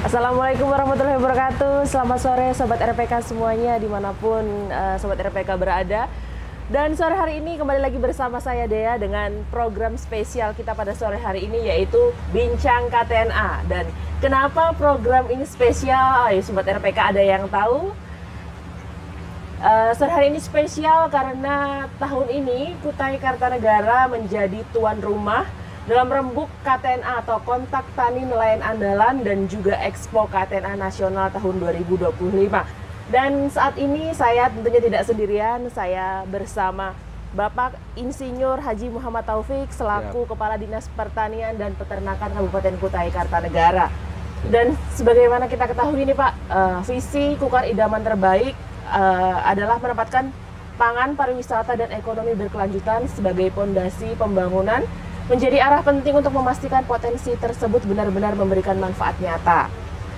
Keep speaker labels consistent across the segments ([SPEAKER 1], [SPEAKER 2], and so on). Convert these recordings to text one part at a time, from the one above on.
[SPEAKER 1] Assalamualaikum warahmatullahi wabarakatuh. Selamat sore Sobat RPK semuanya dimanapun Sobat RPK berada. Dan sore hari ini kembali lagi bersama saya Dea dengan program spesial kita pada sore hari ini yaitu Bincang KTNA. Dan kenapa program ini spesial? Ayo Sobat RPK ada yang tahu? Sore hari ini spesial karena tahun ini Kutai Kartanegara menjadi tuan rumah dalam rembuk KTNA atau Kontak Tani Nelayan Andalan dan juga Expo KTNA Nasional tahun 2025. Dan saat ini saya tentunya tidak sendirian, saya bersama Bapak Insinyur Haji Muhammad Taufik selaku Kepala Dinas Pertanian dan Peternakan Kabupaten Kutai Kartanegara. Dan sebagaimana kita ketahui ini Pak, visi Kukar Idaman Terbaik adalah menempatkan pangan, pariwisata, dan ekonomi berkelanjutan sebagai pondasi pembangunan menjadi arah penting untuk memastikan potensi tersebut benar-benar memberikan manfaat nyata.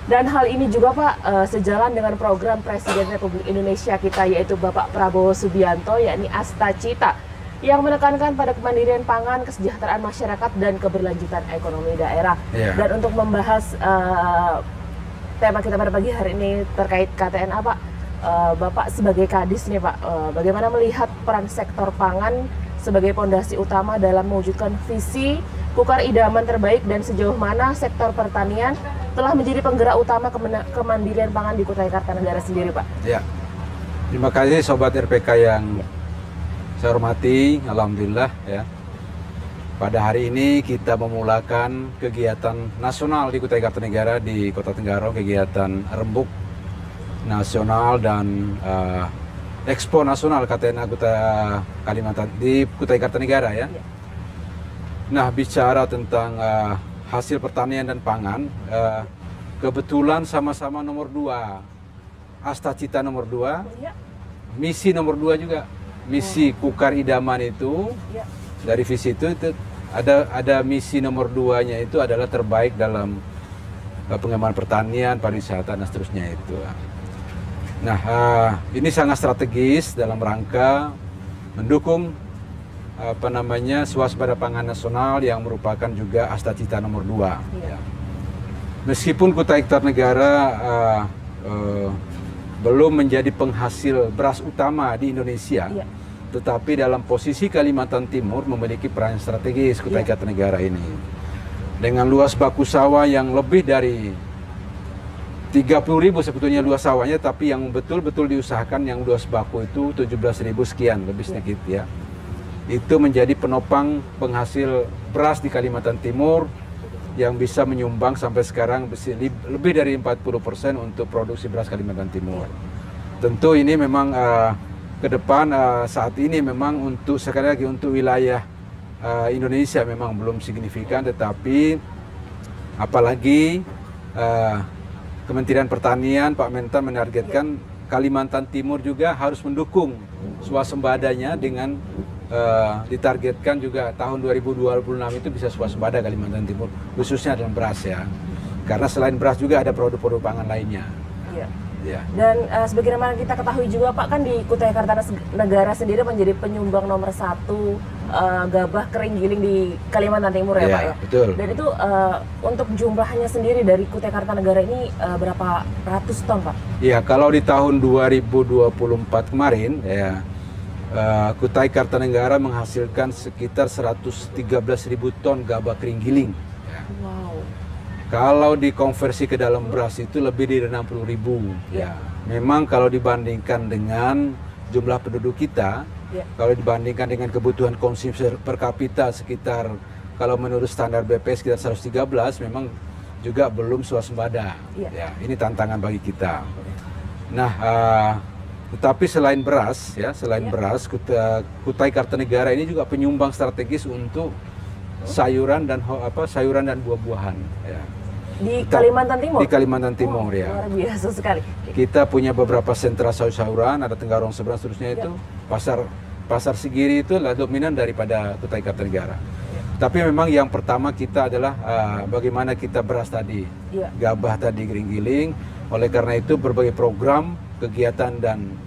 [SPEAKER 1] Dan hal ini juga Pak sejalan dengan program Presiden Republik Indonesia kita yaitu Bapak Prabowo Subianto yakni Astacita yang menekankan pada kemandirian pangan, kesejahteraan masyarakat, dan keberlanjutan ekonomi daerah. Dan untuk membahas tema kita pada pagi hari ini terkait KTNA Pak, Bapak sebagai Kadis nih Pak, bagaimana melihat peran sektor pangan sebagai pondasi utama dalam mewujudkan visi Kukar Idaman Terbaik dan sejauh mana sektor pertanian telah menjadi penggerak utama kemandirian pangan di Kutai Kartanegara sendiri Pak? Ya,
[SPEAKER 2] terima kasih Sobat RPK yang saya hormati. Alhamdulillah ya, pada hari ini kita memulakan kegiatan nasional di Kutai Kartanegara di Kota Tenggarong, kegiatan rembuk nasional dan Expo Nasional KTNA Kalimantan di Kutai Kartanegara ya. Nah, bicara tentang hasil pertanian dan pangan, kebetulan sama-sama nomor 2, Astacita nomor 2, misi nomor 2 juga, misi Kukar Idaman itu dari visi itu ada misi nomor 2-nya itu adalah terbaik dalam pengembangan pertanian, pariwisata dan seterusnya itu. Nah, ini sangat strategis dalam rangka mendukung swasembada pangan nasional yang merupakan juga Astacita nomor 2. Ya. Meskipun Kutai Kartanegara belum menjadi penghasil beras utama di Indonesia, tetapi dalam posisi Kalimantan Timur memiliki peran strategis Kutai Kartanegara ini. Dengan luas baku sawah yang lebih dari 30.000 sebetulnya luas sawahnya, tapi yang betul-betul diusahakan yang luas baku itu 17.000 sekian, lebih sedikit ya. Itu menjadi penopang penghasil beras di Kalimantan Timur yang bisa menyumbang sampai sekarang lebih dari 40% untuk produksi beras Kalimantan Timur. Tentu ini memang ke depan saat ini memang untuk sekali lagi untuk wilayah Indonesia memang belum signifikan, tetapi apalagi Kementerian Pertanian, Pak Mentan menargetkan Kalimantan Timur juga harus mendukung swasembadanya dengan ditargetkan juga tahun 2026 itu bisa swasembada Kalimantan Timur, khususnya dalam beras ya. Karena selain beras juga ada produk-produk pangan lainnya. Dan sebagaimana kita ketahui juga Pak, kan di Kutai Kartanegara sendiri menjadi penyumbang nomor 1 gabah kering giling di Kalimantan Timur ya Pak ya. Betul. Dan itu untuk jumlahnya sendiri dari Kutai Kartanegara ini berapa ratus ton Pak? Ya, kalau di tahun 2024 kemarin ya Kutai Kartanegara menghasilkan sekitar 113.000 ton gabah kering giling. Wow. Kalau dikonversi ke dalam beras itu lebih dari 60.000. Ya, memang kalau dibandingkan dengan jumlah penduduk kita, kalau dibandingkan dengan kebutuhan konsumsi per kapita sekitar, kalau menurut standar BP sekitar 113, memang juga belum swasembada. Ya, ini tantangan bagi kita. Nah, tetapi selain beras, ya, beras, Kutai Kartanegara ini juga penyumbang strategis untuk sayuran dan buah-buahan. Ya. Di Kalimantan Timur? Di Kalimantan Timur ya. Luar biasa sekali. Kita punya beberapa sentra sayur-sayuran, ada Tenggarong seberang seterusnya itu. Pasar Sigiri itu adalah dominan daripada Kutai Kartanegara. Tapi memang yang pertama kita adalah bagaimana kita beras tadi, gabah tadi kering giling. Oleh karena itu berbagai program, kegiatan dan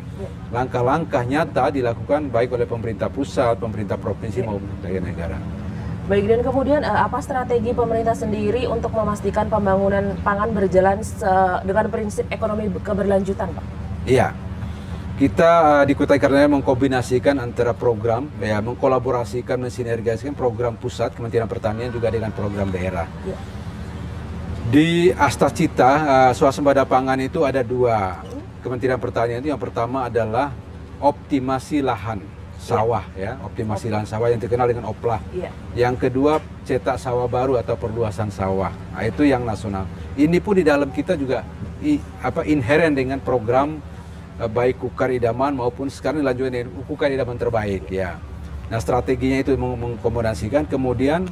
[SPEAKER 2] langkah-langkah nyata dilakukan baik oleh pemerintah pusat, pemerintah provinsi maupun negara.
[SPEAKER 1] Baik, dan kemudian apa strategi pemerintah sendiri untuk memastikan pembangunan pangan berjalan dengan prinsip ekonomi keberlanjutan, Pak?
[SPEAKER 2] Iya, kita di Kutai Kartanegara mengkombinasikan antara program, ya, mengkolaborasikan, mensinergikan program pusat Kementerian Pertanian juga dengan program daerah. Ya. Di Astacita, swasembada pangan itu ada dua Kementerian Pertanian. Itu yang pertama adalah optimasi lahan sawah, ya, optimasi lahan sawah yang dikenal dengan OPLA. Yang kedua, cetak sawah baru atau perluasan sawah. Nah, itu yang nasional. Ini pun di dalam kita juga inheren dengan program baik Kukar Idaman maupun sekarang dilanjutkan dengan Kukar Idaman terbaik, ya. Nah, strateginya itu mengkombinasikan, kemudian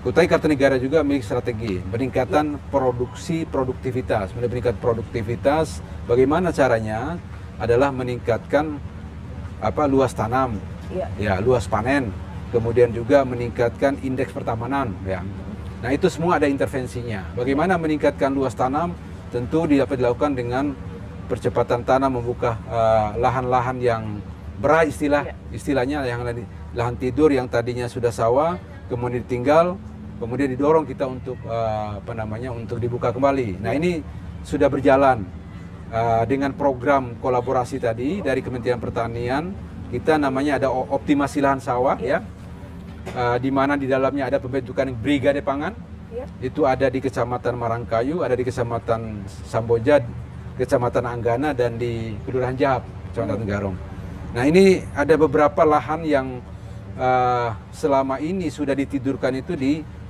[SPEAKER 2] Kutai Kartanegara juga memiliki strategi peningkatan produktivitas. Meningkat produktivitas, bagaimana caranya? Adalah meningkatkan luas tanam, ya, luas panen, kemudian juga meningkatkan indeks pertamanan, ya. Nah, itu semua ada intervensinya. Bagaimana meningkatkan luas tanam? Tentu dapat dilakukan dengan percepatan tanam, membuka lahan-lahan yang berai, istilahnya yang lahan tidur yang tadinya sudah sawah, kemudian ditinggal, kemudian didorong kita untuk untuk dibuka kembali. Nah, ini sudah berjalan. Dengan program kolaborasi tadi dari Kementerian Pertanian, kita namanya ada optimasi lahan sawah, ya, di mana di dalamnya ada pembentukan brigade pangan. Itu ada di Kecamatan Marangkayu, ada di Kecamatan Samboja, Kecamatan Anggana, dan di Kelurahan Jahap, Kecamatan Garong. Nah, ini ada beberapa lahan yang selama ini sudah ditidurkan itu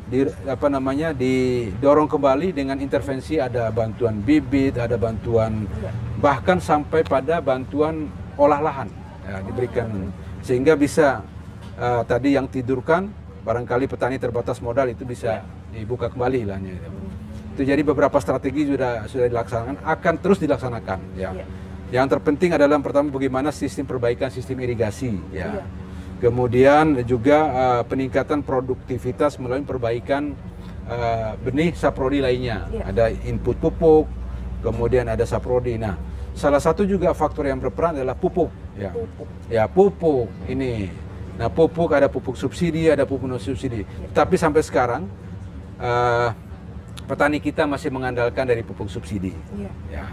[SPEAKER 2] didorong kembali dengan intervensi, ada bantuan bibit, ada bantuan bahkan sampai pada bantuan olah lahan, ya, diberikan sehingga bisa tadi yang tidurkan barangkali petani terbatas modal itu bisa dibuka kembali lahannya. Itu jadi beberapa strategi sudah dilaksanakan, akan terus dilaksanakan, ya. Yang terpenting adalah yang pertama bagaimana perbaikan sistem irigasi, ya. Kemudian juga peningkatan produktivitas melalui perbaikan benih saprodi lainnya. Ada input pupuk, kemudian ada saprodi. Nah, salah satu juga faktor yang berperan adalah pupuk. Ya, pupuk ini. Nah, pupuk ada pupuk subsidi, ada pupuk non subsidi. Tapi sampai sekarang petani kita masih mengandalkan dari pupuk subsidi. Ya.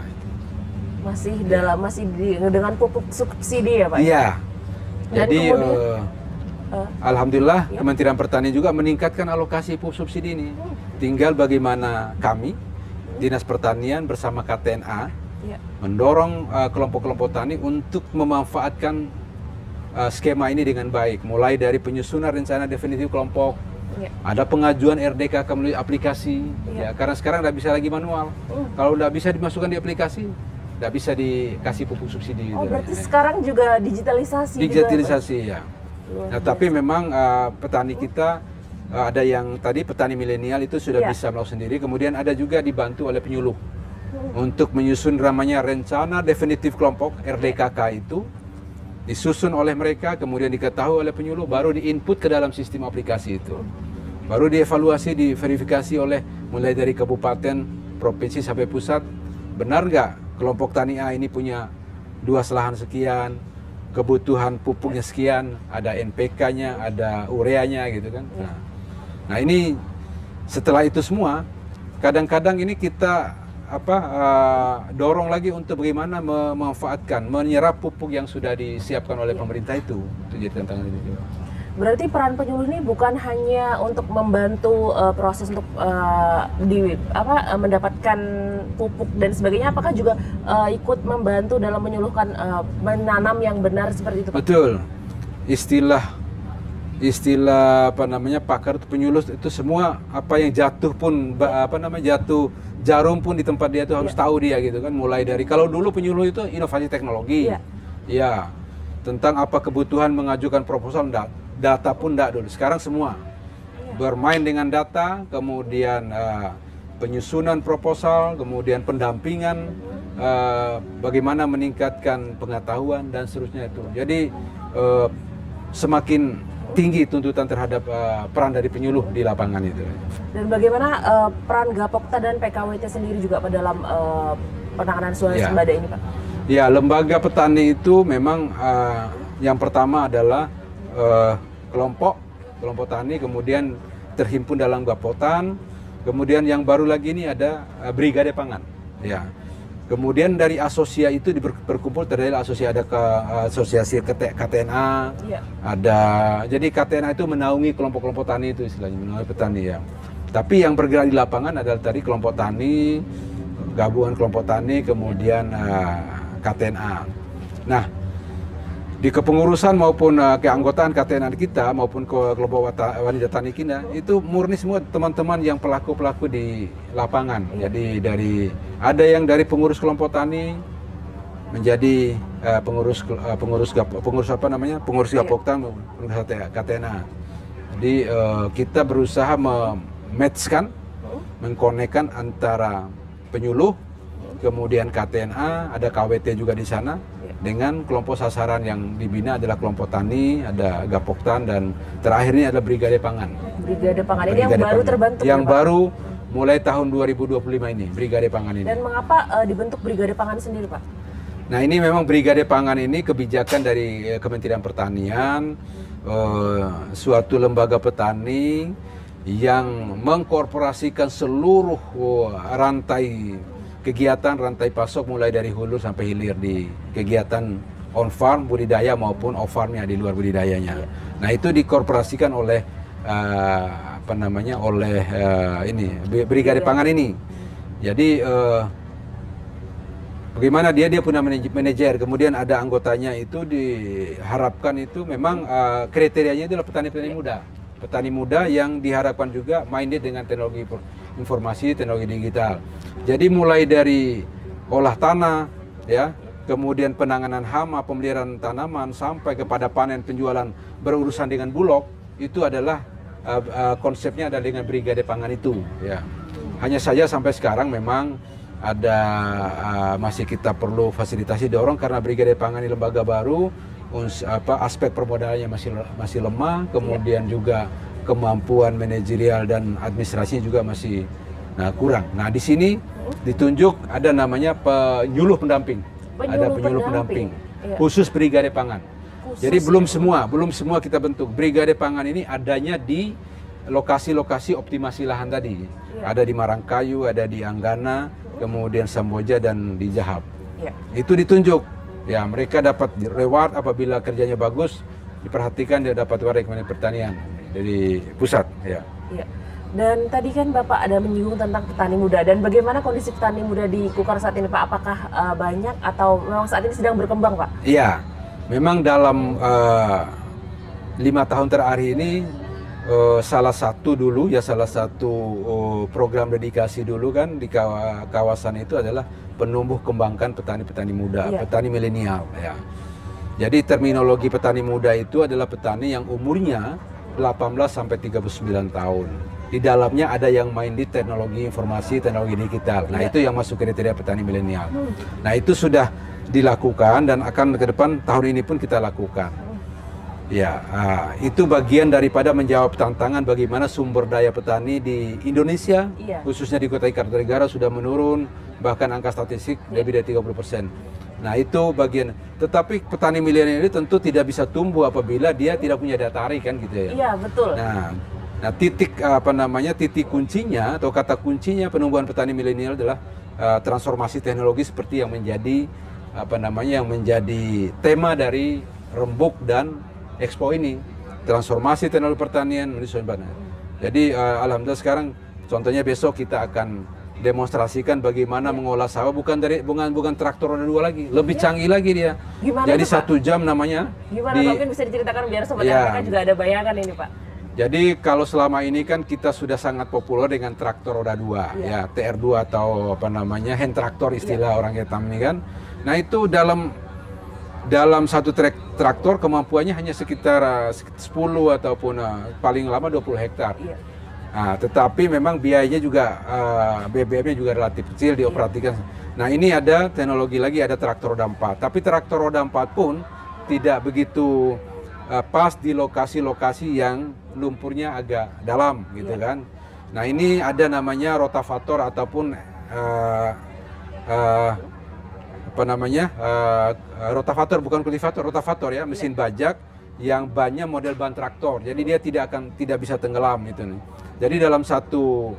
[SPEAKER 1] Masih dengan pupuk subsidi, ya, Pak?
[SPEAKER 2] Iya. Jadi alhamdulillah Kementerian Pertanian juga meningkatkan alokasi pupuk subsidi ini. Tinggal bagaimana kami Dinas Pertanian bersama KTNA mendorong kelompok-kelompok tani untuk memanfaatkan skema ini dengan baik. Mulai dari penyusunan rencana definitif kelompok, ada pengajuan RDK melalui aplikasi, ya, karena sekarang tidak bisa lagi manual. Kalau tidak bisa dimasukkan di aplikasi, tidak bisa dikasih pupuk subsidi.
[SPEAKER 1] Oh, berarti sekarang juga digitalisasi.
[SPEAKER 2] Digitalisasi, ya. Nah, tapi memang petani kita ada yang tadi petani milenial itu sudah bisa melakukan sendiri. Kemudian ada juga dibantu oleh penyuluh untuk menyusun namanya rencana definitif kelompok RDKK itu disusun oleh mereka, kemudian diketahui oleh penyuluh, baru diinput ke dalam sistem aplikasi itu. Baru dievaluasi, diverifikasi oleh mulai dari kabupaten, provinsi sampai pusat. Benar nggak kelompok tani A ini punya luas lahan sekian, kebutuhan pupuknya sekian, ada NPK-nya, ada ureanya gitu kan. Nah, ini setelah itu semua, kadang-kadang ini kita dorong lagi untuk bagaimana memanfaatkan, menyerap pupuk yang sudah disiapkan oleh pemerintah itu jadi tantangan itu juga.
[SPEAKER 1] Berarti peran penyuluh ini bukan hanya untuk membantu proses untuk mendapatkan pupuk dan sebagainya, apakah juga ikut membantu dalam menyuluhkan menanam yang benar seperti itu, Pak?
[SPEAKER 2] Betul. Istilah pakar penyuluh itu semua yang jatuh pun jatuh jarum pun di tempat dia itu harus tahu dia gitu kan. Mulai dari kalau dulu penyuluh itu inovasi teknologi. Ya. Tentang apa kebutuhan mengajukan proposal data pun enggak dulu. Sekarang semua bermain dengan data, kemudian penyusunan proposal, kemudian pendampingan, bagaimana meningkatkan pengetahuan dan seterusnya itu. Jadi semakin tinggi tuntutan terhadap peran dari penyuluh di lapangan itu. Dan
[SPEAKER 1] bagaimana peran Gapokta dan PKWT sendiri juga pada dalam penanganan swasembada ini, Pak?
[SPEAKER 2] Ya, lembaga petani itu memang yang pertama adalah kelompok tani, kemudian terhimpun dalam Gapotan, kemudian yang baru lagi ini ada Brigade Pangan. Ya. Kemudian dari asosia itu berkumpul terdiri asosiasi KTNA, ada, jadi KTNA itu menaungi kelompok-kelompok tani itu istilahnya, menaungi petani ya. Tapi yang bergerak di lapangan adalah tadi kelompok tani, gabungan kelompok tani, kemudian KTNA. Nah, di kepengurusan maupun keanggotaan KTNA kita maupun ke kelompok wanita tani kita itu murni semua teman-teman yang pelaku-pelaku di lapangan. Jadi ada yang dari pengurus kelompok tani menjadi pengurus Gapoktan, pengurus KTNA. Jadi kita berusaha mematchkan, mengkonekkan antara penyuluh, kemudian KTNA, ada KWT juga di sana, dengan kelompok sasaran yang dibina adalah kelompok tani, ada Gapoktan, dan terakhirnya adalah Brigade Pangan.
[SPEAKER 1] Brigade Pangan ini yang baru terbentuk.
[SPEAKER 2] Yang baru mulai tahun 2025 ini, Brigade Pangan ini.
[SPEAKER 1] Dan mengapa dibentuk Brigade Pangan sendiri, Pak?
[SPEAKER 2] Nah, ini memang Brigade Pangan ini kebijakan dari Kementerian Pertanian, suatu lembaga petani yang mengkorporasikan seluruh rantai kegiatan, rantai pasok mulai dari hulu sampai hilir di kegiatan on farm budidaya maupun off farmnya di luar budidayanya. Nah, itu dikorporasikan oleh Brigade Pangan ini. Jadi bagaimana dia punya manajer, kemudian ada anggotanya, itu diharapkan itu memang kriterianya itu adalah petani-petani muda. Petani muda yang diharapkan juga minded dengan teknologi informasi, teknologi digital. Jadi mulai dari olah tanah, ya, kemudian penanganan hama, pemeliharaan tanaman, sampai kepada panen, penjualan, berurusan dengan bulog, itu adalah konsepnya adalah dengan Brigade Pangan itu. Ya. Hanya saja sampai sekarang memang ada masih kita perlu fasilitasi dorong karena Brigade Pangan ini lembaga baru, aspek permodalannya masih lemah, kemudian juga kemampuan manajerial dan administrasinya juga masih kurang. Nah, di sini ditunjuk ada namanya penyuluh pendamping. Ada penyuluh pendamping khusus Brigade Pangan. Jadi belum semua kita bentuk. Brigade Pangan ini adanya di lokasi-lokasi optimasi lahan tadi. Ada di Marangkayu, ada di Anggana, kemudian Samboja, dan di Jahap. Itu ditunjuk. Ya, mereka dapat reward apabila kerjanya bagus, diperhatikan, dia dapat reward Kementerian Pertanian dari pusat. Ya.
[SPEAKER 1] Dan tadi kan Bapak ada menyinggung tentang petani muda, dan bagaimana kondisi petani muda di Kukar saat ini, Pak? Apakah banyak atau memang saat ini sedang berkembang, Pak?
[SPEAKER 2] Iya, memang dalam 5 tahun terakhir ini salah satu program dedikasi dulu kan di kawasan itu adalah penumbuh kembangkan petani-petani muda, petani milenial. Ya. Jadi terminologi petani muda itu adalah petani yang umurnya 18 sampai 39 tahun. Di dalamnya ada yang main di teknologi informasi, teknologi digital. Nah, itu yang masuk kriteria petani milenial. Nah, itu sudah dilakukan dan akan ke depan tahun ini pun kita lakukan. Ya, itu bagian daripada menjawab tantangan bagaimana sumber daya petani di Indonesia, khususnya di Kota Kartanegara sudah menurun, bahkan angka statistik lebih dari 30%. Nah, itu bagian. Tetapi petani milenial ini tentu tidak bisa tumbuh apabila dia tidak punya daya tarik, kan gitu ya.
[SPEAKER 1] Iya, betul.
[SPEAKER 2] Nah, titik kuncinya atau kata kuncinya penumbuhan petani milenial adalah transformasi teknologi seperti yang menjadi yang menjadi tema dari Rembuk dan Expo ini. Transformasi teknologi pertanian menuju swadaya. Jadi alhamdulillah sekarang contohnya besok kita akan demonstrasikan bagaimana mengolah sawah bukan traktor roda 2 lagi, lebih canggih lagi dia.
[SPEAKER 1] Gimana
[SPEAKER 2] jadi
[SPEAKER 1] itu,
[SPEAKER 2] 1 jam namanya.
[SPEAKER 1] Gimana mungkin bisa diceritakan biar sobat mereka juga ada bayangan ini, Pak?
[SPEAKER 2] Jadi kalau selama ini kan kita sudah sangat populer dengan traktor roda 2, ya TR2 atau hand traktor istilah orang Vietnam ini kan. Nah, itu dalam satu traktor kemampuannya hanya sekitar 10 ataupun paling lama 20 hektar. Nah, tetapi memang biayanya juga BBM-nya juga relatif kecil dioperasikan. Nah, ini ada teknologi lagi, ada traktor roda 4. Tapi traktor roda 4 pun tidak begitu pas di lokasi-lokasi yang lumpurnya agak dalam gitu kan. Nah, ini ada namanya rotavator ataupun rotavator, bukan kultivator, rotavator ya, mesin bajak yang bannya model ban traktor. Jadi dia tidak bisa tenggelam itu nih. Jadi dalam satu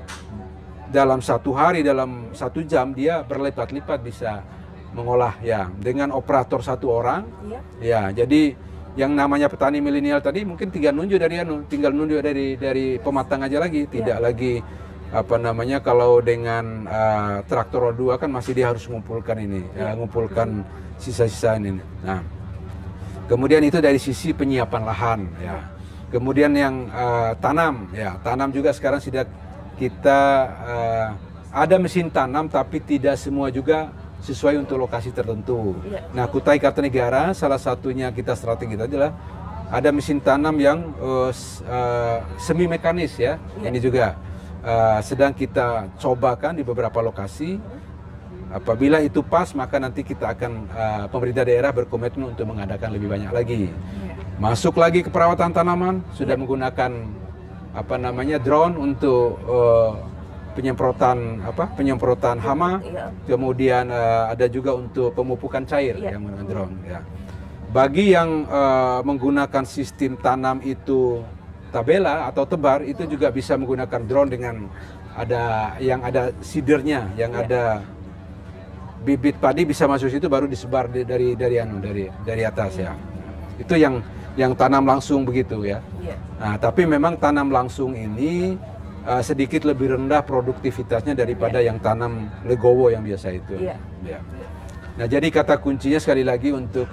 [SPEAKER 2] hari, dalam 1 jam dia berlipat-lipat bisa mengolah ya dengan operator 1 orang. Ya, jadi yang namanya petani milenial tadi mungkin tinggal nunjuk dari pematang aja lagi, tidak lagi apa namanya, kalau dengan traktor roda 2 kan masih dia harus mengumpulkan ini, mengumpulkan sisa-sisa ini. Nah, kemudian itu dari sisi penyiapan lahan ya. Kemudian yang tanam juga sekarang sudah kita ada mesin tanam, tapi tidak semua juga sesuai untuk lokasi tertentu. Nah, Kutai Kartanegara salah satunya kita strategi adalah ada mesin tanam yang semi mekanis ya. Ini juga sedang kita cobakan di beberapa lokasi. Apabila itu pas, maka nanti kita akan pemerintah daerah berkomitmen untuk mengadakan lebih banyak lagi. Masuk lagi ke perawatan tanaman, sudah menggunakan apa namanya drone untuk penyemprotan hama. Kemudian ada juga untuk pemupukan cair yang menggunakan drone ya. Bagi yang menggunakan sistem tanam itu tabela atau tebar, itu juga bisa menggunakan drone dengan ada seedernya, yang ada bibit padi bisa masuk situ baru disebar dari atas ya. Itu yang tanam langsung begitu ya. Nah, tapi memang tanam langsung ini sedikit lebih rendah produktivitasnya daripada yang tanam legowo yang biasa itu. Ya. Nah, jadi kata kuncinya sekali lagi untuk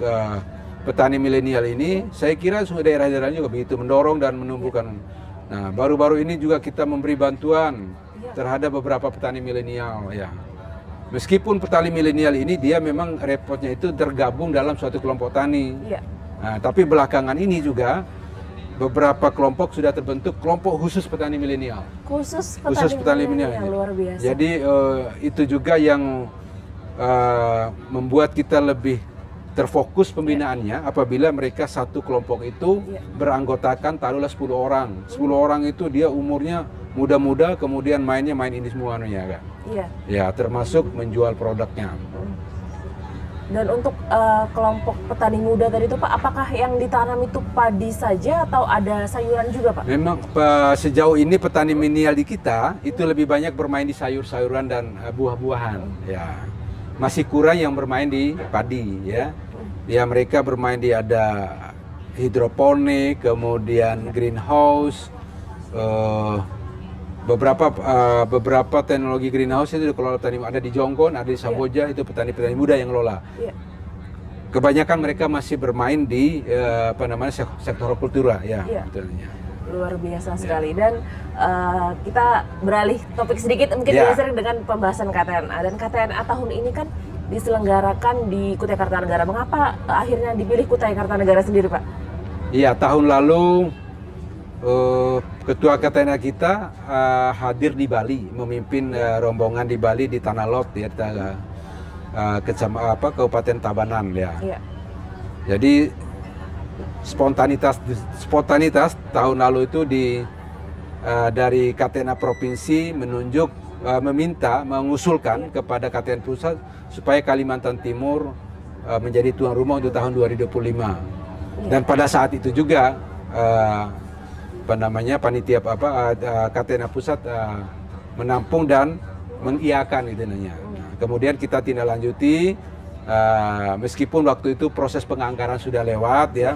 [SPEAKER 2] petani milenial ini, saya kira semua daerah-daerah juga begitu mendorong dan menumbuhkan. Nah, baru-baru ini juga kita memberi bantuan terhadap beberapa petani milenial ya. Meskipun petani milenial ini dia memang repotnya itu tergabung dalam suatu kelompok tani. Nah, tapi belakangan ini juga beberapa kelompok sudah terbentuk kelompok khusus petani milenial. Khusus petani milenial.
[SPEAKER 1] Luar biasa.
[SPEAKER 2] Jadi itu juga yang membuat kita lebih terfokus pembinaannya apabila mereka satu kelompok itu beranggotakan taruhlah 10 orang. 10 orang itu dia umurnya muda-muda, kemudian main ini semua anunya Kak. Ya, termasuk menjual produknya.
[SPEAKER 1] Dan untuk kelompok petani muda tadi itu Pak, apakah yang ditanam itu padi saja atau ada sayuran juga Pak?
[SPEAKER 2] Memang sejauh ini petani milenial di kita itu lebih banyak bermain di sayur-sayuran dan buah-buahan ya. Masih kurang yang bermain di padi ya. Ya, mereka bermain di ada hidroponik, kemudian greenhouse, beberapa teknologi greenhouse itu dikelola petani, ada di Jonggon, ada di Samboja, itu petani-petani muda yang ngelola. Kebanyakan mereka masih bermain di sektor hortikultura ya.
[SPEAKER 1] Luar biasa sekali. Dan kita beralih topik sedikit mungkin sering dengan pembahasan KTNA, dan KTNA tahun ini kan diselenggarakan di Kutai Kartanegara. Mengapa akhirnya dipilih Kutai Kartanegara sendiri Pak? Iya,
[SPEAKER 2] tahun lalu Ketua KTNA kita hadir di Bali, memimpin rombongan di Bali di Tanah Lot ya, Kabupaten Tabanan ya. Jadi spontanitas tahun lalu itu dari KTNA provinsi mengusulkan kepada KTNA pusat supaya Kalimantan Timur menjadi tuan rumah untuk tahun 2025. Dan pada saat itu juga panitia KTNA pusat menampung dan mengiyakan itu namanya. Kemudian kita tindak lanjuti, meskipun waktu itu proses penganggaran sudah lewat ya.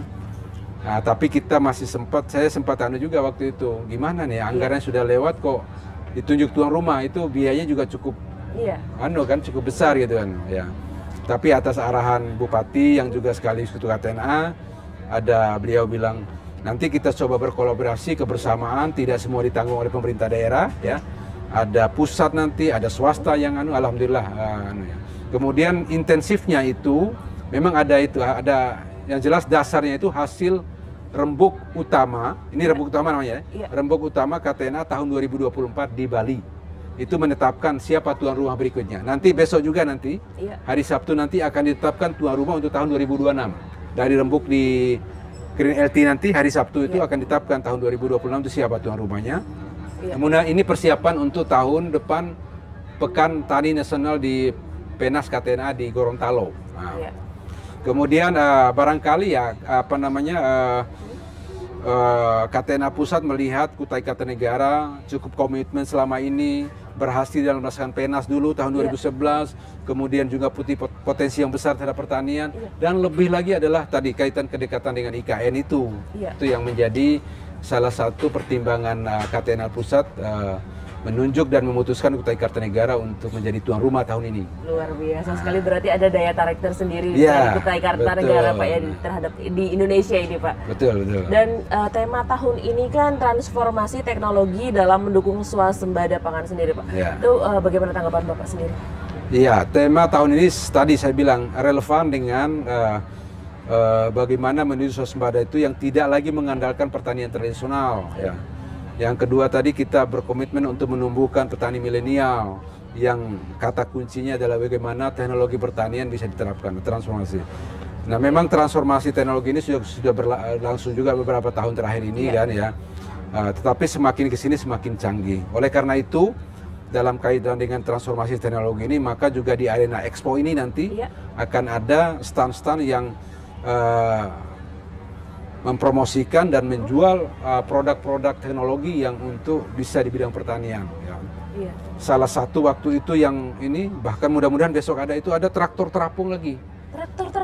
[SPEAKER 2] Nah, tapi kita masih saya sempat juga waktu itu, gimana nih anggaran sudah lewat kok ditunjuk tuan rumah, itu biayanya juga cukup cukup besar gitu kan ya. Tapi atas arahan Bupati yang juga sekaligus Ketua KTNA, beliau bilang nanti kita coba berkolaborasi kebersamaan, tidak semua ditanggung oleh pemerintah daerah ya. Ada pusat nanti, ada swasta yang alhamdulillah ya. Kemudian intensifnya itu memang ada yang jelas dasarnya itu hasil rembuk utama, ini rembuk utama namanya ya. Rembuk utama KTNA tahun 2024 di Bali. Itu menetapkan siapa tuan rumah berikutnya. Nanti besok juga hari Sabtu nanti akan ditetapkan tuan rumah untuk tahun 2026. Dari rembuk di Green LT nanti hari Sabtu itu akan ditetapkan tahun 2026 itu siapa tuan rumahnya. Kemudian ini persiapan untuk tahun depan Pekan Tani Nasional di Penas KTNA di Gorontalo. Nah, Kemudian barangkali ya apa namanya KTNA Pusat melihat Kutai Kartanegara cukup komitmen selama ini, berhasil dalam melaksanakan PENAS dulu tahun 2011, kemudian juga potensi yang besar terhadap pertanian, dan lebih lagi adalah tadi kaitan kedekatan dengan IKN itu yang menjadi salah satu pertimbangan KTNA Pusat menunjuk dan memutuskan Kutai Kartanegara untuk menjadi tuan rumah tahun ini.
[SPEAKER 1] Luar biasa sekali, berarti ada daya tarik tersendiri dari Kutai Kartanegara Pak ya terhadap di Indonesia ini Pak.
[SPEAKER 2] Betul.
[SPEAKER 1] Dan tema tahun ini kan transformasi teknologi dalam mendukung swasembada pangan sendiri Pak. Itu bagaimana tanggapan Bapak sendiri? Iya,
[SPEAKER 2] tema tahun ini tadi saya bilang relevan dengan bagaimana menuju swasembada itu yang tidak lagi mengandalkan pertanian tradisional. Yang kedua tadi kita berkomitmen untuk menumbuhkan petani milenial yang kata kuncinya adalah bagaimana teknologi pertanian bisa diterapkan, transformasi. Nah memang transformasi teknologi ini sudah berlangsung juga beberapa tahun terakhir ini kan ya. Tetapi semakin kesini semakin canggih. Oleh karena itu dalam kaitan dengan transformasi teknologi ini maka juga di arena Expo ini nanti akan ada stand-stand yang mempromosikan dan menjual produk-produk teknologi yang untuk bisa di bidang pertanian. Salah satu waktu itu yang ini bahkan mudah-mudahan besok itu ada traktor terapung lagi.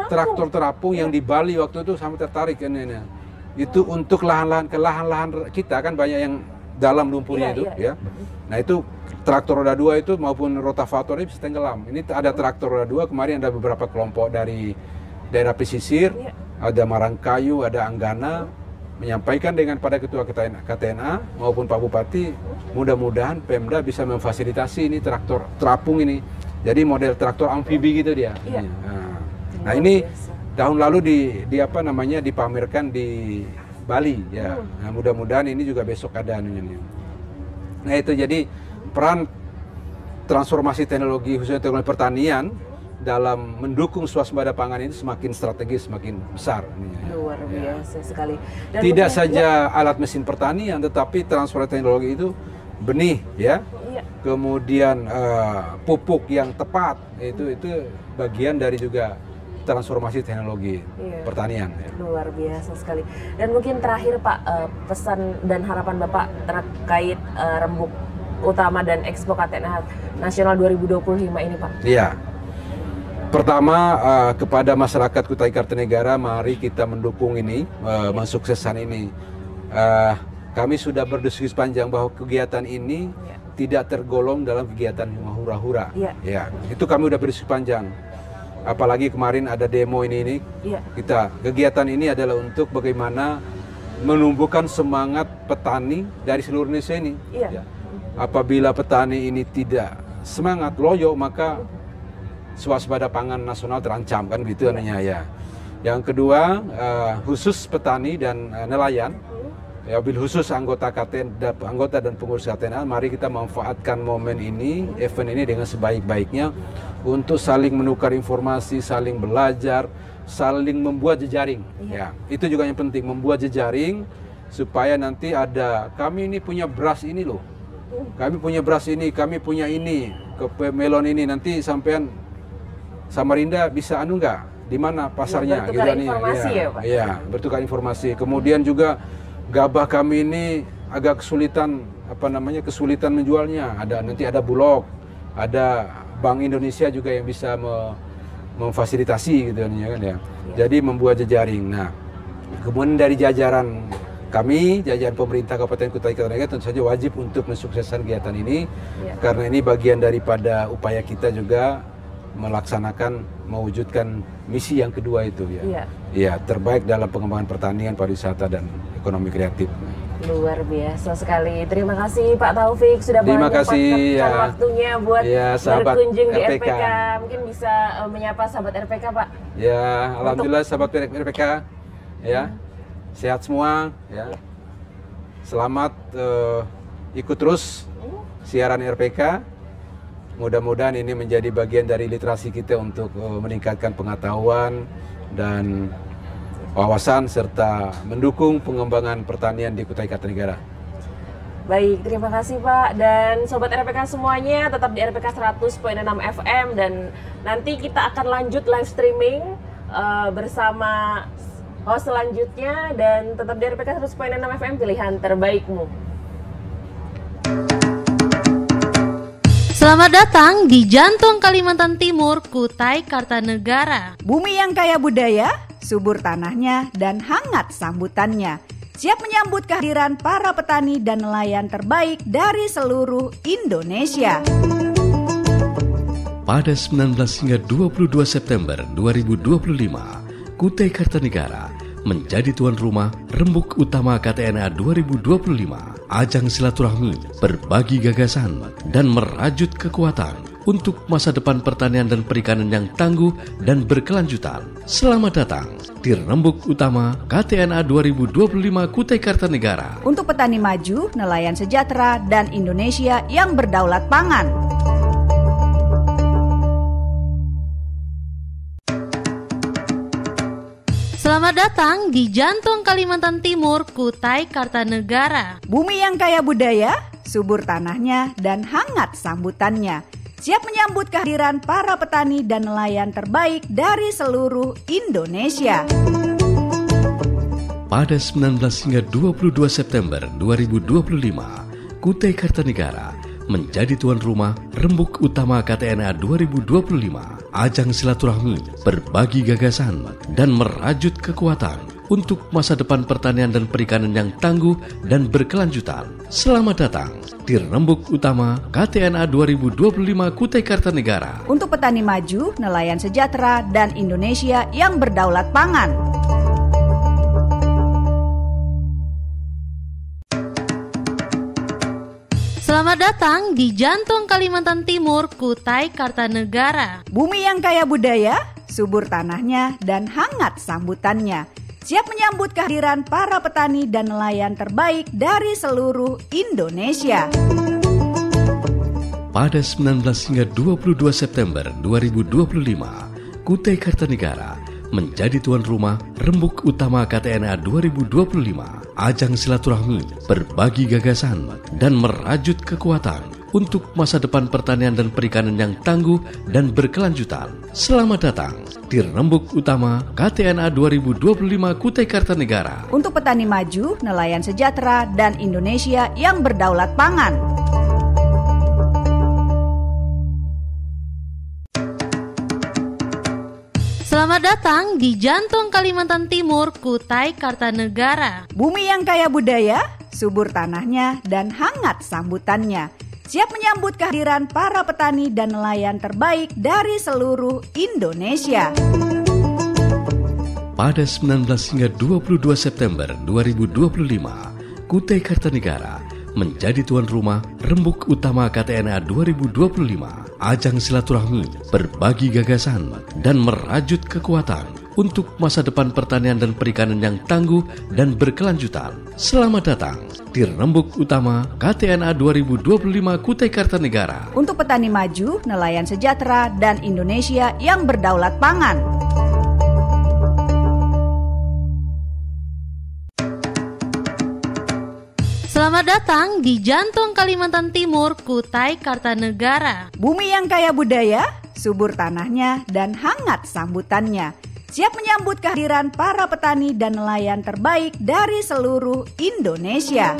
[SPEAKER 2] Traktor terapung yang di Bali waktu itu sampai tertarik ini. Itu untuk lahan-lahan kita kan banyak yang dalam lumpurnya ya. Nah itu traktor roda 2 itu maupun rotavator ini bisa tenggelam. Ini ada traktor roda 2, kemarin ada beberapa kelompok dari daerah pesisir, ada Marangkayu, ada Anggana, menyampaikan pada Ketua KTNA maupun Pak Bupati, mudah-mudahan Pemda bisa memfasilitasi ini traktor terapung ini. Jadi model traktor amfibi gitu dia. Nah ini tahun lalu dipamerkan di Bali ya. Nah, mudah-mudahan ini juga besok ada anunya. Nah itu jadi peran transformasi teknologi khususnya teknologi pertanian dalam mendukung swasembada pangan ini semakin strategis, semakin besar.
[SPEAKER 1] Luar biasa sekali. Dan
[SPEAKER 2] tidak saja alat mesin pertanian, tetapi transfer teknologi itu benih, kemudian pupuk yang tepat, itu bagian dari juga transformasi teknologi pertanian.
[SPEAKER 1] Luar biasa sekali. Dan mungkin terakhir Pak, pesan dan harapan Bapak terkait rembuk utama dan Expo KTNA Nasional 2025 ini Pak.
[SPEAKER 2] Iya. Pertama kepada masyarakat Kutai Kartanegara, mari kita mendukung ini, mensukseskan ini. Kami sudah berdiskusi panjang bahwa kegiatan ini tidak tergolong dalam kegiatan hura-hura. Ya, itu kami sudah berdiskusi panjang. Apalagi kemarin ada demo ini. Kegiatan ini adalah untuk bagaimana menumbuhkan semangat petani dari seluruh Indonesia ini. Apabila petani ini tidak semangat, loyo, maka swasembada pangan nasional terancam kan gitu ya. Yang kedua khusus petani dan nelayan, bil khusus anggota dan pengurus KTNA, mari kita manfaatkan momen ini, event ini dengan sebaik-baiknya untuk saling menukar informasi, saling belajar, saling membuat jejaring. Itu juga yang penting, membuat jejaring supaya nanti kami ini punya beras ini loh, kami punya beras ini, kami punya ini, melon ini, nanti sampean Samarinda bisa nggak? Di mana pasarnya?
[SPEAKER 1] Bertukar informasi ya Pak?
[SPEAKER 2] Iya, bertukar informasi. Kemudian juga gabah kami ini agak kesulitan menjualnya. Nanti ada Bulog, ada Bank Indonesia juga yang bisa memfasilitasi gitu kan ya. Jadi membuat jejaring. Nah, kemudian dari jajaran kami, jajaran pemerintah Kabupaten Kutai Kartanegara tentu saja wajib untuk mensukseskan kegiatan ini karena ini bagian daripada upaya kita juga mewujudkan misi yang kedua itu terbaik dalam pengembangan pertanian, pariwisata dan ekonomi kreatif.
[SPEAKER 1] Luar biasa sekali. Terima kasih Pak Taufik sudah menyempatkan waktunya buat berkunjung di RPK. Mungkin bisa menyapa sahabat RPK Pak.
[SPEAKER 2] Ya, alhamdulillah sahabat RPK sehat semua Selamat ikut terus siaran RPK. Mudah-mudahan ini menjadi bagian dari literasi kita untuk meningkatkan pengetahuan dan wawasan serta mendukung pengembangan pertanian di Kutai Kartanegara.
[SPEAKER 1] Baik, terima kasih Pak. Dan Sobat RPK semuanya tetap di RPK 100.6 FM dan nanti kita akan lanjut live streaming bersama host selanjutnya, dan tetap di RPK 100.6 FM, pilihan terbaikmu.
[SPEAKER 3] Selamat datang di jantung Kalimantan Timur, Kutai Kartanegara.
[SPEAKER 4] Bumi yang kaya budaya, subur tanahnya, dan hangat sambutannya. Siap menyambut kehadiran para petani dan nelayan terbaik dari seluruh Indonesia.
[SPEAKER 5] Pada 19 hingga 22 September 2025, Kutai Kartanegara menjadi tuan rumah Rembuk Utama KTNA 2025, ajang silaturahmi, berbagi gagasan, dan merajut kekuatan untuk masa depan pertanian dan perikanan yang tangguh dan berkelanjutan. Selamat datang di Rembuk Utama KTNA 2025 Kutai Kartanegara.
[SPEAKER 4] Untuk petani maju, nelayan sejahtera, dan Indonesia yang berdaulat pangan.
[SPEAKER 3] Selamat datang di jantung Kalimantan Timur, Kutai Kartanegara.
[SPEAKER 4] Bumi yang kaya budaya, subur tanahnya, dan hangat sambutannya. Siap menyambut kehadiran para petani dan nelayan terbaik dari seluruh Indonesia.
[SPEAKER 5] Pada 19 hingga 22 September 2025, Kutai Kartanegara menjadi tuan rumah Rembuk Utama KTNA 2025, ajang silaturahmi, berbagi gagasan, dan merajut kekuatan untuk masa depan pertanian dan perikanan yang tangguh dan berkelanjutan. Selamat datang di Rembuk Utama KTNA 2025 Kutai Kartanegara.
[SPEAKER 4] Untuk petani maju, nelayan sejahtera, dan Indonesia yang berdaulat pangan.
[SPEAKER 3] Selamat datang di jantung Kalimantan Timur, Kutai Kartanegara.
[SPEAKER 4] Bumi yang kaya budaya, subur tanahnya, dan hangat sambutannya. Siap menyambut kehadiran para petani dan nelayan terbaik dari seluruh Indonesia.
[SPEAKER 5] Pada 19 hingga 22 September 2025, Kutai Kartanegara menjadi tuan rumah Rembuk Utama KTNA 2025, ajang silaturahmi, berbagi gagasan, dan merajut kekuatan untuk masa depan pertanian dan perikanan yang tangguh dan berkelanjutan. Selamat datang di Rembuk Utama KTNA 2025 Kutai Kartanegara.
[SPEAKER 4] Untuk petani maju, nelayan sejahtera, dan Indonesia yang berdaulat pangan.
[SPEAKER 3] Selamat datang di jantung Kalimantan Timur, Kutai Kartanegara.
[SPEAKER 4] Bumi yang kaya budaya, subur tanahnya, dan hangat sambutannya. Siap menyambut kehadiran para petani dan nelayan terbaik dari seluruh Indonesia.
[SPEAKER 5] Pada 19 hingga 22 September 2025, Kutai Kartanegara menjadi tuan rumah Rembuk Utama KTNA 2025, ajang silaturahmi, berbagi gagasan, dan merajut kekuatan untuk masa depan pertanian dan perikanan yang tangguh dan berkelanjutan. Selamat datang di Rembuk Utama KTNA 2025 Kutai Kartanegara.
[SPEAKER 4] Untuk petani maju, nelayan sejahtera, dan Indonesia yang berdaulat pangan.
[SPEAKER 3] Selamat datang di jantung Kalimantan Timur, Kutai Kartanegara.
[SPEAKER 4] Bumi yang kaya budaya, subur tanahnya, dan hangat sambutannya. Siap menyambut kehadiran para petani dan nelayan terbaik dari seluruh Indonesia.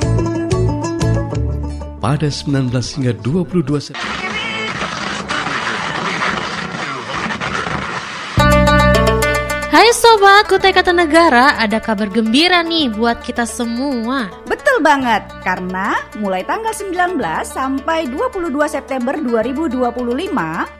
[SPEAKER 5] Pada 19 hingga 22 September.
[SPEAKER 3] Hai Sobat Kutai Kartanegara, ada kabar gembira nih buat kita semua.
[SPEAKER 4] Betul banget, karena mulai tanggal 19 sampai 22 September 2025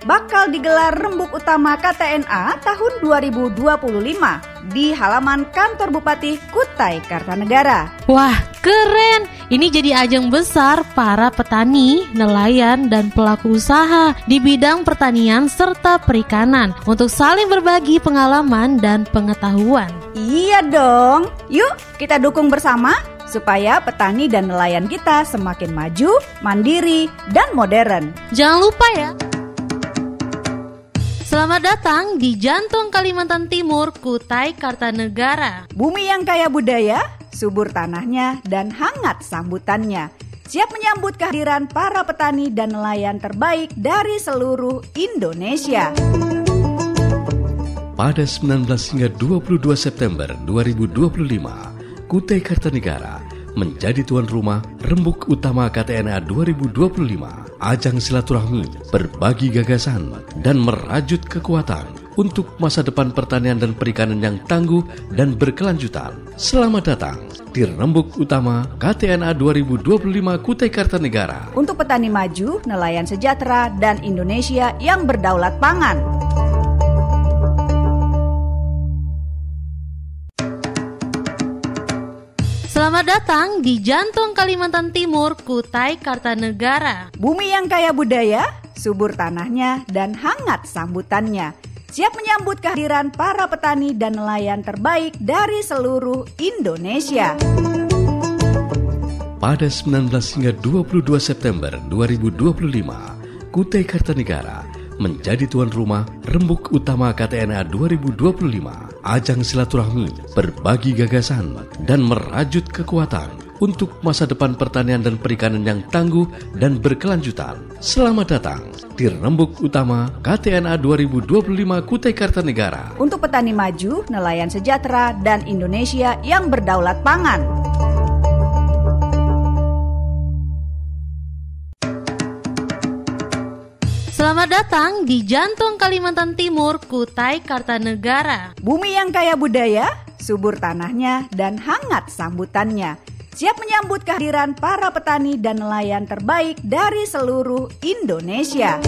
[SPEAKER 4] bakal digelar Rembuk Utama KTNA tahun 2025 di halaman kantor Bupati Kutai Kartanegara.
[SPEAKER 3] Wah, keren! Ini jadi ajang besar para petani, nelayan, dan pelaku usaha di bidang pertanian serta perikanan untuk saling berbagi pengalaman dan pengetahuan.
[SPEAKER 4] Iya dong, yuk kita dukung bersama supaya petani dan nelayan kita semakin maju, mandiri, dan modern.
[SPEAKER 3] Jangan lupa ya. Selamat datang di jantung Kalimantan Timur, Kutai Kartanegara.
[SPEAKER 4] Bumi yang kaya budaya, subur tanahnya, dan hangat sambutannya. Siap menyambut kehadiran para petani dan nelayan terbaik dari seluruh Indonesia.
[SPEAKER 5] Pada 19 hingga 22 September 2025, Kutai Kartanegara menjadi tuan rumah Rembuk Utama KTNA 2025, ajang silaturahmi, berbagi gagasan, dan merajut kekuatan untuk masa depan pertanian dan perikanan yang tangguh dan berkelanjutan. Selamat datang di Rembuk Utama KTNA 2025 Kutai Kartanegara.
[SPEAKER 4] Untuk petani maju, nelayan sejahtera, dan Indonesia yang berdaulat pangan.
[SPEAKER 3] Selamat datang di jantung Kalimantan Timur, Kutai Kartanegara.
[SPEAKER 4] Bumi yang kaya budaya, subur tanahnya, dan hangat sambutannya. Siap menyambut kehadiran para petani dan nelayan terbaik dari seluruh Indonesia.
[SPEAKER 5] Pada 19 hingga 22 September 2025, Kutai Kartanegara menjadi tuan rumah Rembuk Utama KTNA 2025, ajang silaturahmi, berbagi gagasan, dan merajut kekuatan untuk masa depan pertanian dan perikanan yang tangguh dan berkelanjutan. Selamat datang di Rembuk Utama KTNA 2025 Kutai Kartanegara.
[SPEAKER 4] Untuk petani maju, nelayan sejahtera, dan Indonesia yang berdaulat pangan.
[SPEAKER 3] Selamat datang di jantung Kalimantan Timur, Kutai Kartanegara.
[SPEAKER 4] Bumi yang kaya budaya, subur tanahnya, dan hangat sambutannya. Siap menyambut kehadiran para petani dan nelayan terbaik dari seluruh Indonesia.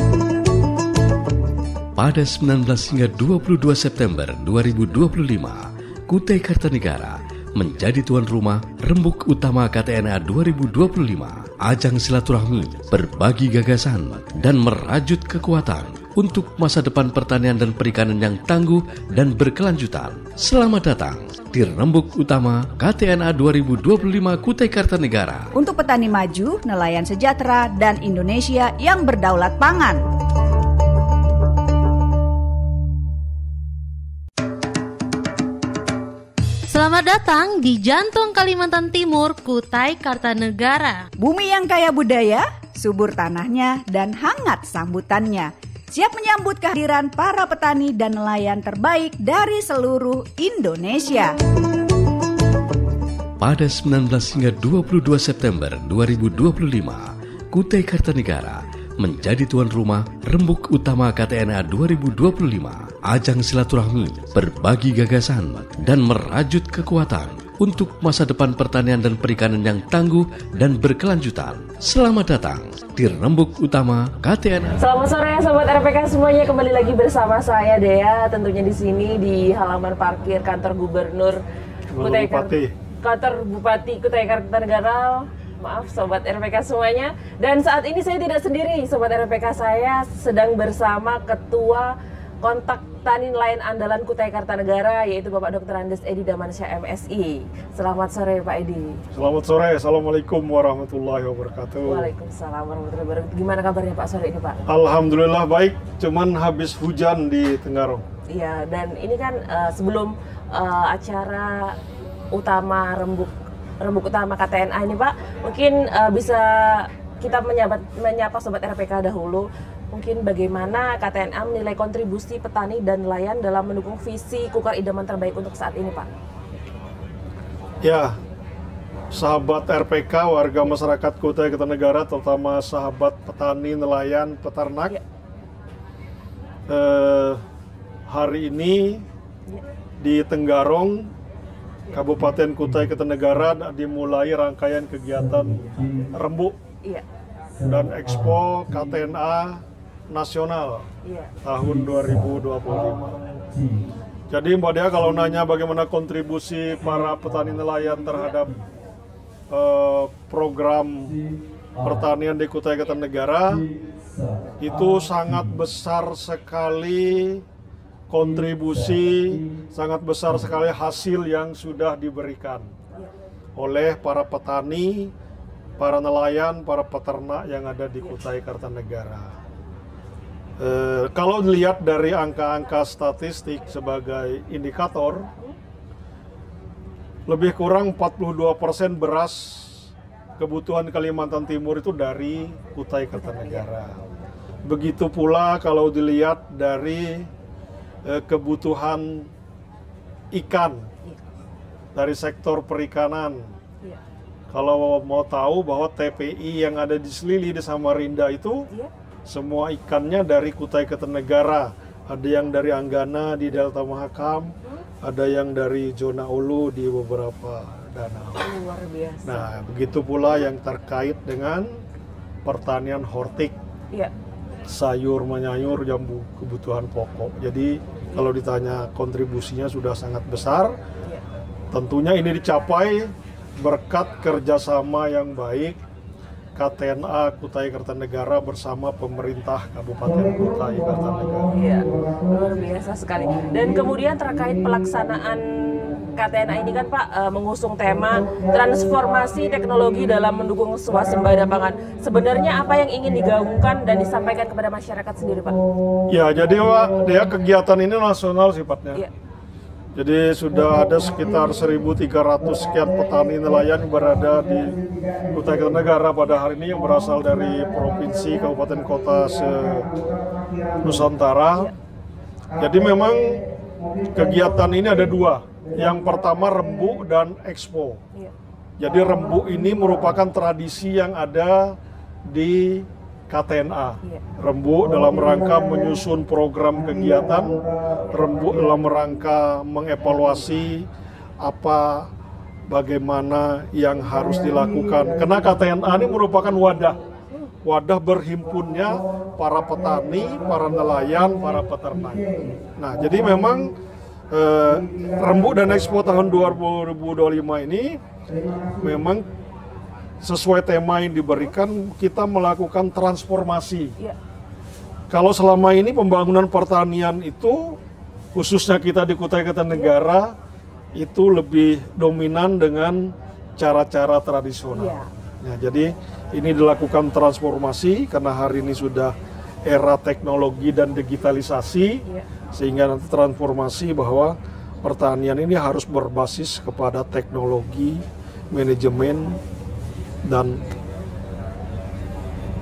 [SPEAKER 5] Pada 19 hingga 22 September 2025, Kutai Kartanegara menjadi tuan rumah Rembuk Utama KTNA 2025, ajang silaturahmi, berbagi gagasan, dan merajut kekuatan untuk masa depan pertanian dan perikanan yang tangguh dan berkelanjutan. Selamat datang di Rembuk Utama KTNA 2025 Kutai Kartanegara.
[SPEAKER 4] Untuk petani maju, nelayan sejahtera, dan Indonesia yang berdaulat pangan.
[SPEAKER 3] Selamat datang di jantung Kalimantan Timur, Kutai Kartanegara.
[SPEAKER 4] Bumi yang kaya budaya, subur tanahnya, dan hangat sambutannya. Siap menyambut kehadiran para petani dan nelayan terbaik dari seluruh Indonesia.
[SPEAKER 5] Pada 19 hingga 22 September 2025, Kutai Kartanegara menjadi tuan rumah Rembuk Utama KTNA 2025, ajang silaturahmi, berbagi gagasan, dan merajut kekuatan untuk masa depan pertanian dan perikanan yang tangguh dan berkelanjutan. Selamat datang di Rembuk Utama KTNA.
[SPEAKER 1] Selamat sore Sobat RPK semuanya, kembali lagi bersama saya Dea, tentunya di sini di halaman parkir kantor Gubernur kantor Bupati Kutai Kartanegara. Maaf Sobat RPK semuanya. Dan saat ini saya tidak sendiri Sobat RPK, saya sedang bersama Ketua Kontak Tani Nelayan Andalan Kutai Kartanegara, yaitu Bapak Dr. Andes Edi Damansyah MSI. Selamat sore Pak Edi.
[SPEAKER 6] Selamat sore, Assalamualaikum warahmatullahi wabarakatuh.
[SPEAKER 1] Waalaikumsalam warahmatullahi wabarakatuh. Gimana kabarnya Pak sore ini Pak?
[SPEAKER 6] Alhamdulillah baik, cuman habis hujan di Tenggarong.
[SPEAKER 1] Iya, dan ini kan sebelum acara utama Rembuk Utama KTNA ini Pak, mungkin bisa kita menyapa Sobat RPK dahulu. Mungkin bagaimana KTNA menilai kontribusi petani dan nelayan dalam mendukung visi Kukar Idaman terbaik untuk saat ini Pak?
[SPEAKER 6] Ya, sahabat RPK, warga masyarakat Kutai Kartanegara, terutama sahabat petani, nelayan, peternak. Ya. Hari ini di Tenggarong, Kabupaten Kutai Kartanegara dimulai rangkaian kegiatan Rembuk dan Expo KTNA Nasional tahun 2025. Jadi Mbak Dea, kalau nanya bagaimana kontribusi para petani nelayan terhadap program pertanian di Kutai Kartanegara, itu sangat besar sekali kontribusi, sangat besar sekali hasil yang sudah diberikan oleh para petani, para nelayan, para peternak yang ada di Kutai Kartanegara. Kalau dilihat dari angka-angka statistik sebagai indikator, lebih kurang 42% beras kebutuhan Kalimantan Timur itu dari Kutai Kartanegara. Begitu pula kalau dilihat dari kebutuhan ikan dari sektor perikanan.
[SPEAKER 1] Iya.
[SPEAKER 6] Kalau mau tahu bahwa TPI yang ada di Selili di Samarinda itu
[SPEAKER 1] Iya.
[SPEAKER 6] semua ikannya dari Kutai Kartanegara. Ada yang dari Anggana di Delta Mahakam, ada yang dari zona Ulu di beberapa danau.
[SPEAKER 1] Luar biasa.
[SPEAKER 6] Nah, begitu pula yang terkait dengan pertanian hortik,
[SPEAKER 1] Iya.
[SPEAKER 6] sayur, menyayur, jambu, kebutuhan pokok. Jadi kalau ditanya kontribusinya sudah sangat besar,
[SPEAKER 1] Iya.
[SPEAKER 6] tentunya ini dicapai berkat kerjasama yang baik KTNA Kutai Kartanegara bersama pemerintah Kabupaten Kutai Kartanegara.
[SPEAKER 1] Iya, luar biasa sekali. Dan kemudian terkait pelaksanaan KTNA ini kan Pak mengusung tema transformasi teknologi dalam mendukung swasembada pangan. Sebenarnya apa yang ingin digaungkan dan disampaikan kepada masyarakat sendiri Pak?
[SPEAKER 6] Ya, jadi Pak, dia kegiatan ini nasional sifatnya.
[SPEAKER 1] Iya.
[SPEAKER 6] Jadi sudah ada sekitar 1.300 sekian petani nelayan yang berada di Kutai Kartanegara pada hari ini yang berasal dari provinsi, kabupaten, kota se-Nusantara. Jadi memang kegiatan ini ada dua. Yang pertama rembuk dan expo.
[SPEAKER 1] Iya.
[SPEAKER 6] Jadi rembuk ini merupakan tradisi yang ada di KTNA.
[SPEAKER 1] Iya.
[SPEAKER 6] Rembuk dalam rangka menyusun program kegiatan, rembuk dalam rangka mengevaluasi apa bagaimana yang harus dilakukan. Karena KTNA ini merupakan wadah berhimpunnya para petani, para nelayan, para peternak. Nah, jadi memang rembuk dan expo tahun 2025 ini memang sesuai tema yang diberikan, kita melakukan transformasi.
[SPEAKER 1] Iya.
[SPEAKER 6] Kalau selama ini pembangunan pertanian itu, khususnya kita di Kutai Kartanegara, itu lebih dominan dengan cara-cara tradisional.
[SPEAKER 1] Iya.
[SPEAKER 6] Nah, jadi ini dilakukan transformasi karena hari ini sudah era teknologi dan digitalisasi,
[SPEAKER 1] Iya.
[SPEAKER 6] sehingga nanti transformasi bahwa pertanian ini harus berbasis kepada teknologi, manajemen, dan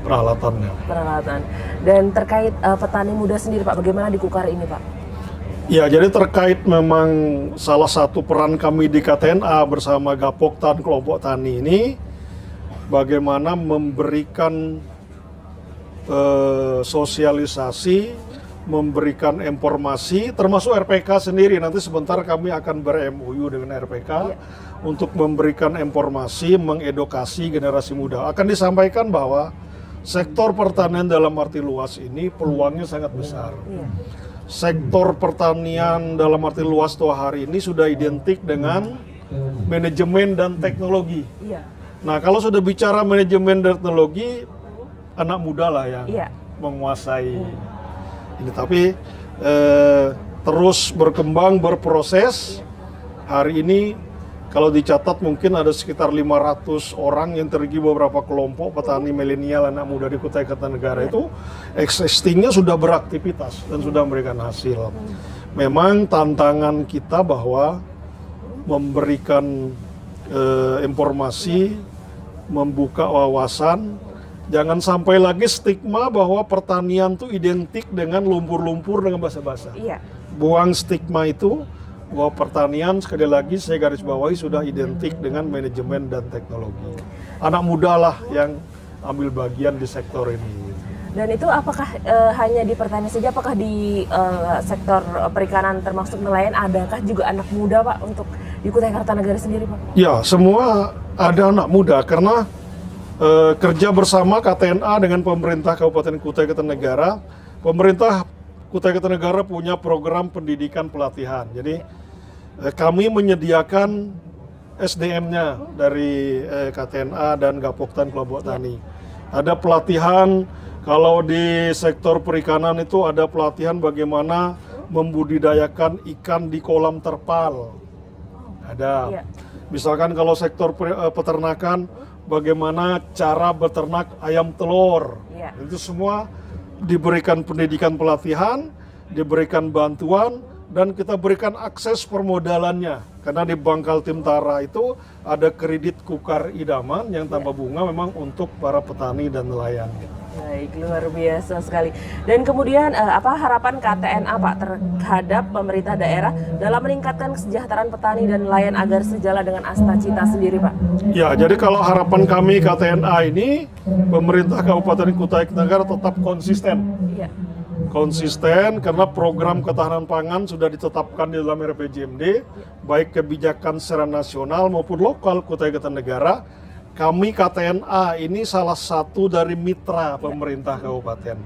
[SPEAKER 6] peralatannya.
[SPEAKER 1] Peralatan. Dan terkait petani muda sendiri Pak, bagaimana di Kukar ini Pak?
[SPEAKER 6] Ya, jadi terkait memang salah satu peran kami di KTNA bersama Gapoktan kelompok tani ini, bagaimana memberikan sosialisasi, memberikan informasi, termasuk RPK sendiri. Nanti sebentar kami akan ber-MOU dengan RPK untuk memberikan informasi, mengedukasi generasi muda. Akan disampaikan bahwa sektor pertanian dalam arti luas ini peluangnya sangat besar.
[SPEAKER 1] Iya.
[SPEAKER 6] Sektor pertanian dalam arti luas tuh hari ini sudah identik dengan manajemen dan teknologi.
[SPEAKER 1] Iya.
[SPEAKER 6] Nah, kalau sudah bicara manajemen dan teknologi, anak muda lah yang
[SPEAKER 1] Iya.
[SPEAKER 6] menguasai ini. Tapi terus berkembang, berproses. Hari ini kalau dicatat mungkin ada sekitar 500 orang yang terdiri beberapa kelompok petani milenial anak muda di Kutai Kartanegara itu existingnya sudah beraktivitas dan sudah memberikan hasil. Memang tantangan kita bahwa memberikan informasi, membuka wawasan, jangan sampai lagi stigma bahwa pertanian itu identik dengan lumpur-lumpur dengan basa-basa.
[SPEAKER 1] Iya.
[SPEAKER 6] Buang stigma itu, bahwa pertanian sekali lagi saya garis bawahi sudah identik dengan manajemen dan teknologi. Anak muda lah yang ambil bagian di sektor ini.
[SPEAKER 1] Dan itu apakah hanya di pertanian saja, apakah di sektor perikanan termasuk nelayan, adakah juga anak muda Pak untuk di Kutai Kartanegara sendiri Pak?
[SPEAKER 6] Ya, semua ada anak muda karena kerja bersama KTNA dengan pemerintah Kabupaten Kutai Kartanegara. Pemerintah Kutai Kartanegara punya program pendidikan pelatihan. Jadi kami menyediakan SDM-nya dari KTNA dan Gapoktan kelompok tani. Ada pelatihan, kalau di sektor perikanan itu ada pelatihan bagaimana membudidayakan ikan di kolam terpal. Ada.
[SPEAKER 1] Iya.
[SPEAKER 6] Misalkan kalau sektor peternakan, bagaimana cara beternak ayam telur.
[SPEAKER 1] Iya.
[SPEAKER 6] Itu semua diberikan pendidikan pelatihan, diberikan bantuan, dan kita berikan akses permodalannya. Karena di Bangkal Timtara itu ada kredit Kukar Idaman yang tanpa bunga memang untuk para petani dan nelayan.
[SPEAKER 1] Baik, luar biasa sekali. Dan kemudian apa harapan KTNA Pak terhadap pemerintah daerah dalam meningkatkan kesejahteraan petani dan nelayan agar sejalan dengan Asta Cita sendiri, Pak?
[SPEAKER 6] Ya, jadi kalau harapan kami KTNA ini, pemerintah Kabupaten Kutai Kartanegara tetap konsisten.
[SPEAKER 1] Iya.
[SPEAKER 6] Konsisten karena program ketahanan pangan sudah ditetapkan di dalam RPJMD, baik kebijakan secara nasional maupun lokal Kutai Kartanegara. Kami KTNA ini salah satu dari mitra pemerintah kabupaten.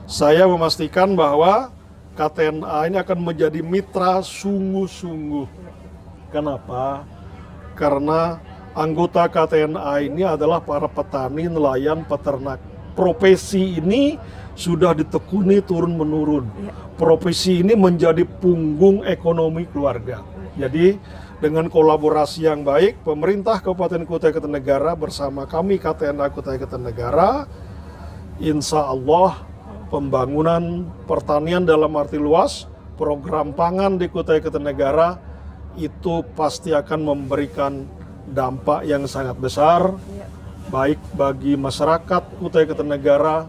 [SPEAKER 6] Saya memastikan bahwa KTNA ini akan menjadi mitra sungguh-sungguh. Kenapa? Karena anggota KTNA ini adalah para petani, nelayan, peternak. Profesi ini sudah ditekuni turun-menurun. Profesi ini menjadi punggung ekonomi keluarga. Jadi dengan kolaborasi yang baik, pemerintah Kabupaten Kutai Kartanegara bersama kami KTNA Kutai Kartanegara, insya Allah pembangunan pertanian dalam arti luas, program pangan di Kutai Kartanegara itu pasti akan memberikan dampak yang sangat besar, baik bagi masyarakat Kutai Kartanegara,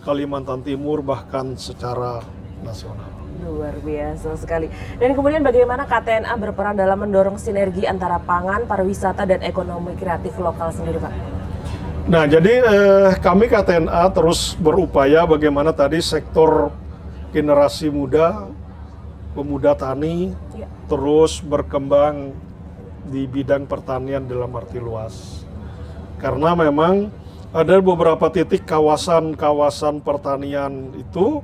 [SPEAKER 6] Kalimantan Timur, bahkan secara nasional.
[SPEAKER 1] Luar biasa sekali. Dan kemudian bagaimana KTNA berperan dalam mendorong sinergi antara pangan, pariwisata, dan ekonomi kreatif lokal sendiri, Pak?
[SPEAKER 6] Nah, jadi kami KTNA terus berupaya bagaimana tadi sektor generasi muda, pemuda tani, terus berkembang di bidang pertanian dalam arti luas. Karena memang ada beberapa titik kawasan-kawasan pertanian itu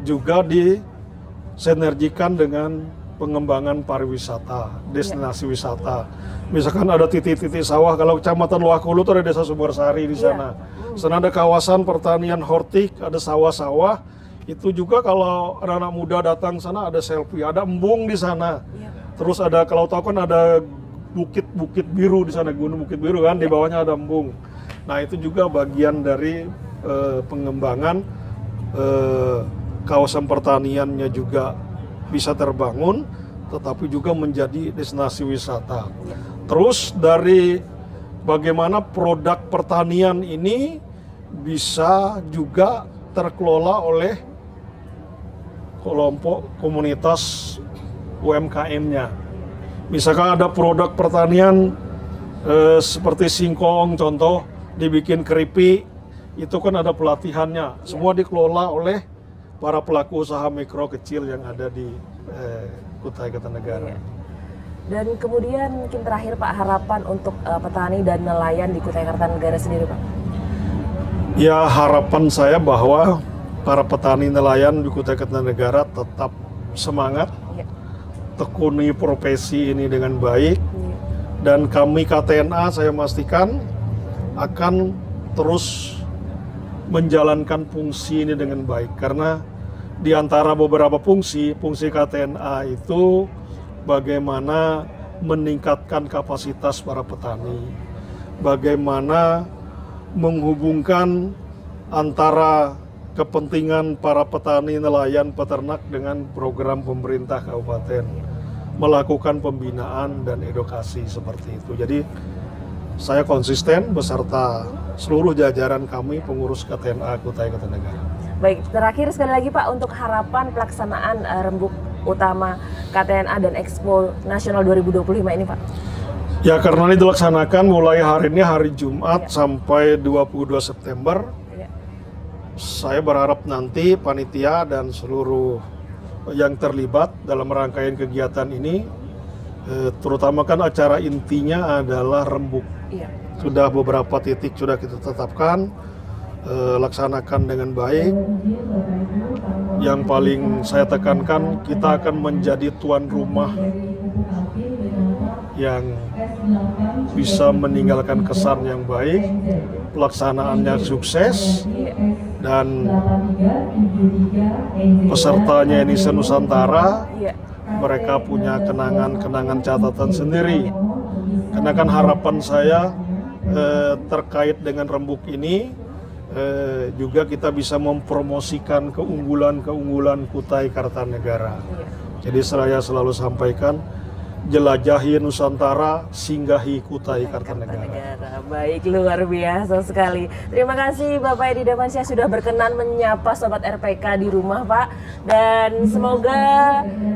[SPEAKER 6] juga disinergikan dengan pengembangan pariwisata, destinasi wisata. Misalkan ada titik-titik sawah, kalau Kecamatan Luakulu itu ada Desa Sumbersari di sana. Sana ada kawasan pertanian hortik, ada sawah-sawah. Itu juga kalau anak-anak muda datang sana ada selfie, ada embung di sana. Terus ada, kalau tahu kan ada bukit-bukit biru di sana, Gunung Bukit Biru kan, di bawahnya ada embung. Nah, itu juga bagian dari pengembangan kawasan pertaniannya juga bisa terbangun, tetapi juga menjadi destinasi wisata. Terus dari bagaimana produk pertanian ini bisa juga terkelola oleh kelompok komunitas UMKM-nya. Misalkan ada produk pertanian seperti singkong, contoh dibikin keripik, itu kan ada pelatihannya. Semua dikelola oleh para pelaku usaha mikro kecil yang ada di Kutai Kartanegara.
[SPEAKER 1] Dan kemudian mungkin terakhir Pak, harapan untuk petani dan nelayan di Kutai Kartanegara sendiri, Pak?
[SPEAKER 6] Ya, harapan saya bahwa para petani nelayan di Kutai Kartanegara tetap semangat, tekuni profesi ini dengan baik, dan kami KTNA saya memastikan akan terus menjalankan fungsi ini dengan baik, karena di antara beberapa fungsi KTNA itu bagaimana meningkatkan kapasitas para petani, bagaimana menghubungkan antara kepentingan para petani, nelayan, peternak dengan program pemerintah kabupaten, melakukan pembinaan dan edukasi seperti itu. Jadi saya konsisten beserta seluruh jajaran kami pengurus KTNA Kutai Kartanegara.
[SPEAKER 1] Baik, terakhir sekali lagi Pak, untuk harapan pelaksanaan Rembuk Utama KTNA dan Expo Nasional 2025 ini, Pak.
[SPEAKER 6] Ya, karena ini dilaksanakan mulai hari ini, hari Jumat sampai 22 September. Saya berharap nanti panitia dan seluruh yang terlibat dalam rangkaian kegiatan ini, terutama kan acara intinya adalah rembuk. Sudah beberapa titik sudah kita tetapkan, laksanakan dengan baik. Yang paling saya tekankan, kita akan menjadi tuan rumah yang bisa meninggalkan kesan yang baik, pelaksanaannya sukses, dan pesertanya Indonesia Nusantara, mereka punya kenangan-kenangan catatan sendiri. Karena kan harapan saya terkait dengan rembuk ini, juga kita bisa mempromosikan keunggulan-keunggulan Kutai Kartanegara. Jadi saya selalu sampaikan, jelajahi Nusantara, singgahi Kutai Kartanegara.
[SPEAKER 1] Baik, luar biasa sekali. Terima kasih Bapak Edi Damansyah sudah berkenan menyapa Sobat RPK di rumah, Pak. Dan semoga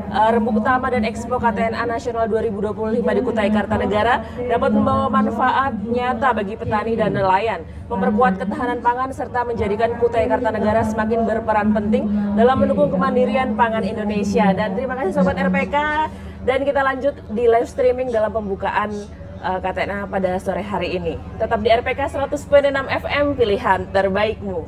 [SPEAKER 1] Rembuk Utama dan Expo KTNA Nasional 2025 di Kutai Kartanegara dapat membawa manfaat nyata bagi petani dan nelayan, memperkuat ketahanan pangan serta menjadikan Kutai Kartanegara semakin berperan penting dalam mendukung kemandirian pangan Indonesia. Dan terima kasih Sobat RPK. Dan kita lanjut di live streaming dalam pembukaan KTNA pada sore hari ini. Tetap di RPK 100.6 FM, pilihan terbaikmu.